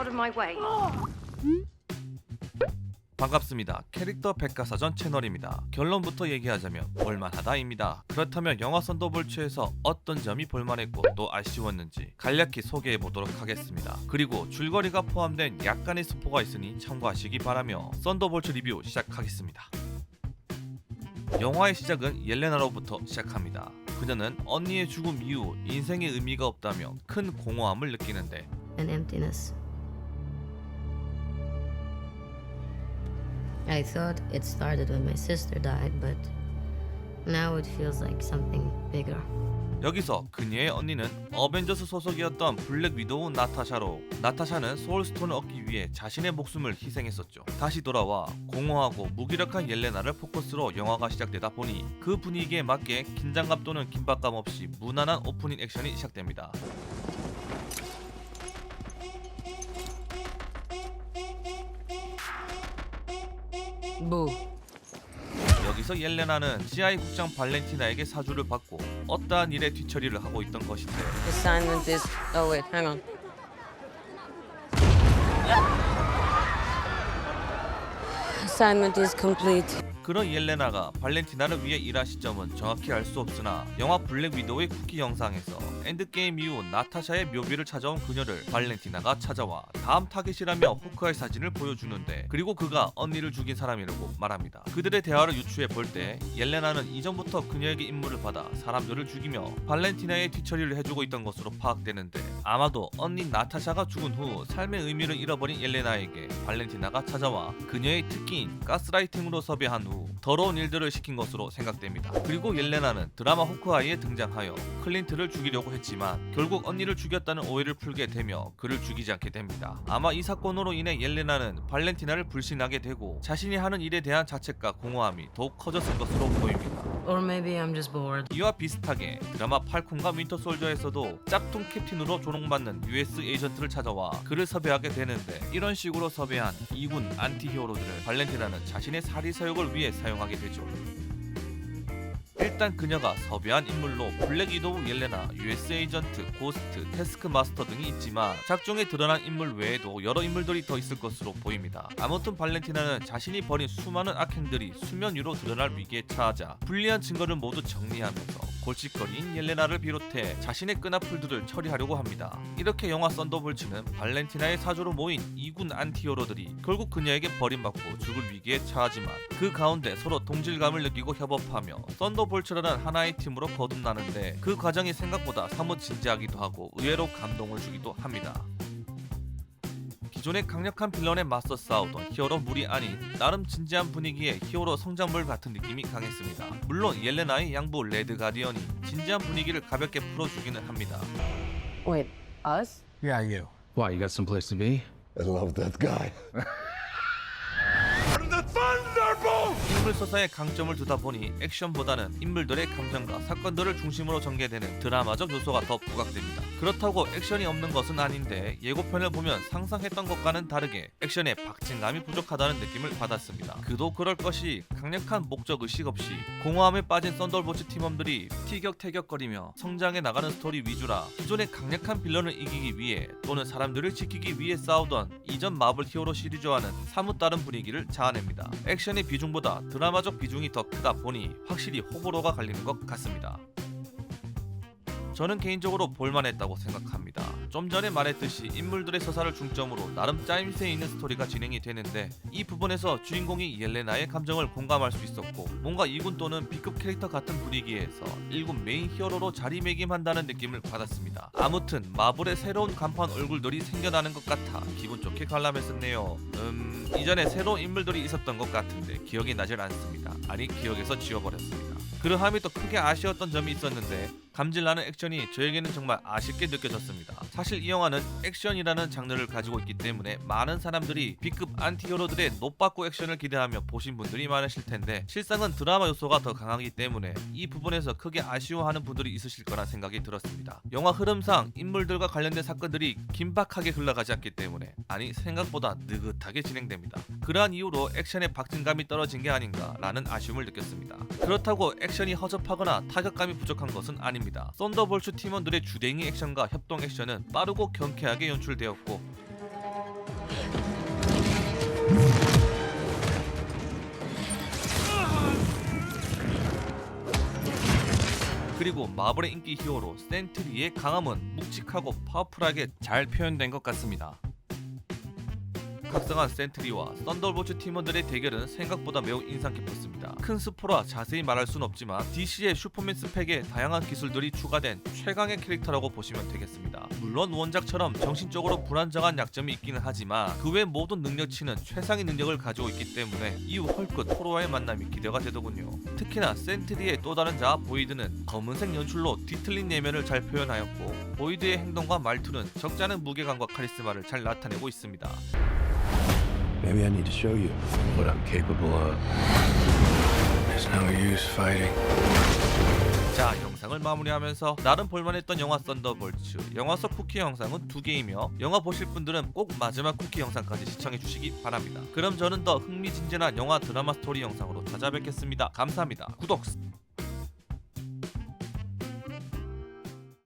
out of my way. 반갑습니다. 캐릭터 백과사전 채널입니다. 결론부터 얘기하자면 볼만하다입니다. 그렇다면 영화 썬더볼츠에서 어떤 점이 볼만했고 또 아쉬웠는지 간략히 소개해보도록 하겠습니다. 그리고 줄거리가 포함된 약간의 스포가 있으니 참고하시기 바라며 썬더볼츠 리뷰 시작하겠습니다. 영화의 시작은 옐레나로부터 시작합니다. 그녀는 언니의 죽음 이후 인생에 의미가 없다며 큰 공허함을 느끼는데 An emptiness. I thought it started when my sister died, but now it feels like something bigger. 여기서 그녀의 언니는 어벤져스 소속이었던 블랙 위도우 나타샤로, 나타샤는 소울스톤을 얻기 위해 자신의 목숨을 희생했었죠. 다시 돌아와 공허하고 무기력한 옐레나를 포커스로 영화가 시작되다 보니 그 분위기에 맞게 긴장감 또는 긴박감 없이 무난한 오프닝 액션이 시작됩니다. Boo. 여기서 옐레나는 CIA 국장 발렌티나에게 사주를 받고 어떠한 일에 뒤처리를 하고 있던 것인데 Assignment is. Oh wait, hang on. Assignment is complete. 그런 옐레나가 발렌티나를 위해 일한 시점은 정확히 알 수 없으나 영화 블랙 위도우의 쿠키 영상에서 엔드게임 이후 나타샤의 묘비를 찾아온 그녀를 발렌티나가 찾아와 다음 타겟이라며 호크아이 사진을 보여주는데, 그리고 그가 언니를 죽인 사람이라고 말합니다. 그들의 대화를 유추해 볼 때 옐레나는 이전부터 그녀에게 임무를 받아 사람들을 죽이며 발렌티나의 뒤처리를 해주고 있던 것으로 파악되는데, 아마도 언니 나타샤가 죽은 후 삶의 의미를 잃어버린 옐레나에게 발렌티나가 찾아와 그녀의 특기인 가스라이팅으로 섭외한 후 더러운 일들을 시킨 것으로 생각됩니다. 그리고 옐레나는 드라마 호크아이에 등장하여 클린트를 죽이려고 했지만 결국 언니를 죽였다는 오해를 풀게 되며 그를 죽이지 않게 됩니다. 아마 이 사건으로 인해 옐레나는 발렌티나를 불신하게 되고 자신이 하는 일에 대한 자책과 공허함이 더욱 커졌을 것으로 보입니다. Or maybe I'm just bored. 이와 비슷하게 드라마 팔콘과 윈터 솔저에서도 짭퉁 캡틴으로 조롱받는 US 에이전트를 찾아와 그를 섭외하게 되는데, 이런 식으로 섭외한 2군 안티히어로들을 발렌티나는 자신의 사리 사욕을 위해 사용하게 되죠. 일단 그녀가 섭외한 인물로 블랙 위도우, 옐레나, US 에이전트, 고스트, 태스크 마스터 등이 있지만 작중에 드러난 인물 외에도 여러 인물들이 더 있을 것으로 보입니다. 아무튼 발렌티나는 자신이 벌인 수많은 악행들이 수면 위로 드러날 위기에 처하자 불리한 증거를 모두 정리하면서 골칫거리인 옐레나를 비롯해 자신의 끈앞풀들을 처리하려고 합니다. 이렇게 영화 썬더볼츠는 발렌티나의 사주로 모인 2군 안티히어로들이 결국 그녀에게 버림받고 죽을 위기에 처하지만 그 가운데 서로 동질감을 느끼고 협업하며 썬더볼츠라는 하나의 팀으로 거듭나는데, 그 과정이 생각보다 사뭇 진지하기도 하고 의외로 감동을 주기도 합니다. 기존의 강력한 빌런에 맞서 싸우던 히어로물이 아닌 나름 진지한 분위기의 히어로 성장물 같은 느낌이 강했습니다. 물론 옐레나의 양부 레드 가디언이 진지한 분위기를 가볍게 풀어주기는 합니다. Wait, us? Yeah, you. Why, you got someplace to be? I love that guy. 인물 서사에 강점을 두다 보니 액션보다는 인물들의 감정과 사건들을 중심으로 전개되는 드라마적 요소가 더 부각됩니다. 그렇다고 액션이 없는 것은 아닌데 예고편을 보면 상상했던 것과는 다르게 액션에 박진감이 부족하다는 느낌을 받았습니다. 그도 그럴 것이 강력한 목적 의식 없이 공허함에 빠진 썬더볼츠 팀원들이 티격태격거리며 성장해 나가는 스토리 위주라 기존의 강력한 빌런을 이기기 위해 또는 사람들을 지키기 위해 싸우던 이전 마블 히어로 시리즈와는 사뭇 다른 분위기를 자아냅니다. 액션의 비중보다 드라마적 비중이 더 크다 보니 확실히 호불호가 갈리는 것 같습니다. 저는 개인적으로 볼만했다고 생각합니다. 좀 전에 말했듯이 인물들의 서사를 중점으로 나름 짜임새 있는 스토리가 진행이 되는데, 이 부분에서 주인공이 옐레나의 감정을 공감할 수 있었고 뭔가 2군 또는 B급 캐릭터 같은 분위기에서 1군 메인 히어로로 자리매김한다는 느낌을 받았습니다. 아무튼 마블의 새로운 간판 얼굴들이 생겨나는 것 같아 기분 좋게 관람했었네요. 이전에 새로운 인물들이 있었던 것 같은데 기억이 나질 않습니다. 아니, 기억에서 지워버렸습니다. 그러함이 또 크게 아쉬웠던 점이 있었는데 감질나는 액션이 저에게는 정말 아쉽게 느껴졌습니다. 사실 이 영화는 액션이라는 장르를 가지고 있기 때문에 많은 사람들이 B급 안티히어로들의 노빠꾸 액션을 기대하며 보신 분들이 많으실 텐데, 실상은 드라마 요소가 더 강하기 때문에 이 부분에서 크게 아쉬워하는 분들이 있으실 거란 생각이 들었습니다. 영화 흐름상 인물들과 관련된 사건들이 긴박하게 흘러가지 않기 때문에, 아니 생각보다 느긋하게 진행됩니다. 그러한 이유로 액션의 박진감이 떨어진 게 아닌가 라는 아쉬움을 느꼈습니다. 그렇다고 액션이 허접하거나 타격감이 부족한 것은 아닙니다. 썬더볼츠 팀원들의 주댕이 액션과 협동 액션은 빠르고 경쾌하게 연출되었고 그리고 마블의 인기 히어로 센트리의 강함은 묵직하고 파워풀하게 잘 표현된 것 같습니다. 각성한 센트리와 썬더볼츠 팀원들의 대결은 생각보다 매우 인상 깊었습니다. 큰 스포라 자세히 말할 순 없지만 DC의 슈퍼맨 스펙에 다양한 기술들이 추가된 최강의 캐릭터라고 보시면 되겠습니다. 물론 원작처럼 정신적으로 불안정한 약점이 있기는 하지만 그 외 모든 능력치는 최상의 능력을 가지고 있기 때문에 이후 헐크 토로와의 만남이 기대가 되더군요. 특히나 센트리의 또 다른 자아 보이드는 검은색 연출로 뒤틀린 내면을 잘 표현하였고 보이드의 행동과 말투는 적잖은 무게감과 카리스마를 잘 나타내고 있습니다. Maybe I need to show you what I'm capable of. There's no use fighting. 자, 영상을 마무리하면서 나름 볼만했던 영화 썬더볼츠 영화 속 쿠키 영상은 2개이며 영화 보실 분들은 꼭 마지막 쿠키 영상까지 시청해 주시기 바랍니다. 그럼 저는 더 흥미진진한 영화 드라마 스토리 영상으로 찾아뵙겠습니다. 감사합니다. 구독!